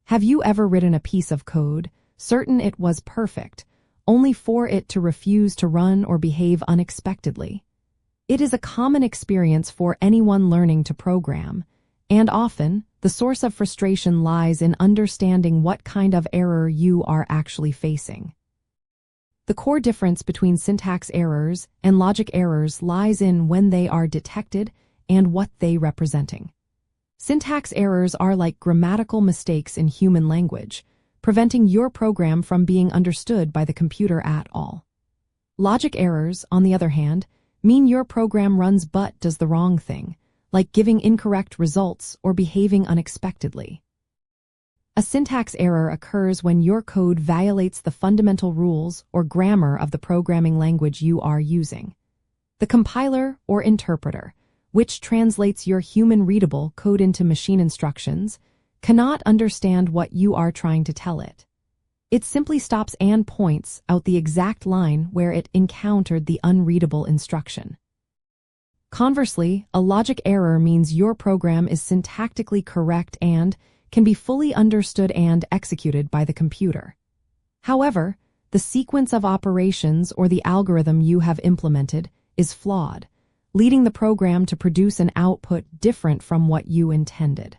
Have you ever written a piece of code, certain it was perfect, only for it to refuse to run or behave unexpectedly? It is a common experience for anyone learning to program, and often, the source of frustration lies in understanding what kind of error you are actually facing. The core difference between syntax errors and logic errors lies in when they are detected and what they representing. Syntax errors are like grammatical mistakes in human language, preventing your program from being understood by the computer at all. Logic errors, on the other hand, mean your program runs but does the wrong thing, like giving incorrect results or behaving unexpectedly. A syntax error occurs when your code violates the fundamental rules or grammar of the programming language you are using. The compiler or interpreter, which translates your human-readable code into machine instructions, cannot understand what you are trying to tell it. It simply stops and points out the exact line where it encountered the unreadable instruction. Conversely, a logic error means your program is syntactically correct and can be fully understood and executed by the computer. However, the sequence of operations or the algorithm you have implemented is flawed, leading the program to produce an output different from what you intended.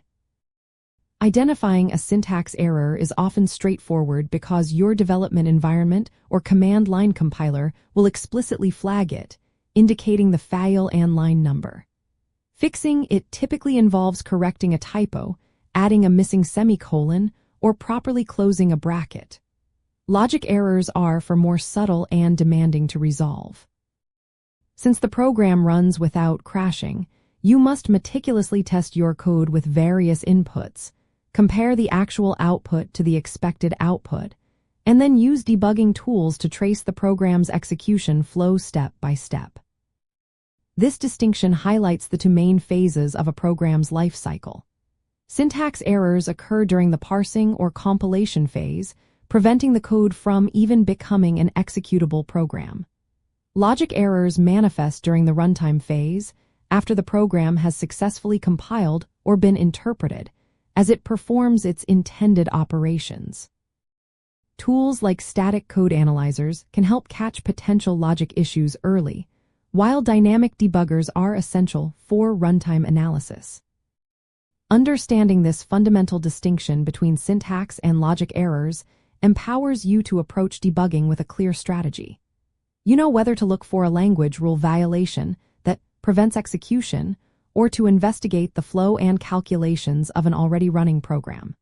Identifying a syntax error is often straightforward because your development environment or command line compiler will explicitly flag it, indicating the file and line number. Fixing it typically involves correcting a typo, adding a missing semicolon, or properly closing a bracket. Logic errors are for more subtle and demanding to resolve. Since the program runs without crashing, you must meticulously test your code with various inputs, compare the actual output to the expected output, and then use debugging tools to trace the program's execution flow step by step. This distinction highlights the two main phases of a program's life cycle. Syntax errors occur during the parsing or compilation phase, preventing the code from even becoming an executable program. Logic errors manifest during the runtime phase, after the program has successfully compiled or been interpreted, as it performs its intended operations. Tools like static code analyzers can help catch potential logic issues early, while dynamic debuggers are essential for runtime analysis. Understanding this fundamental distinction between syntax and logic errors empowers you to approach debugging with a clear strategy. You know whether to look for a language rule violation that prevents execution or to investigate the flow and calculations of an already running program.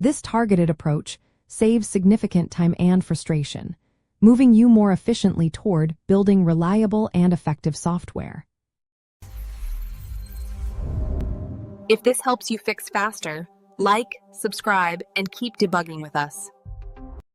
This targeted approach saves significant time and frustration, moving you more efficiently toward building reliable and effective software. If this helps you fix faster, like, subscribe, and keep debugging with us.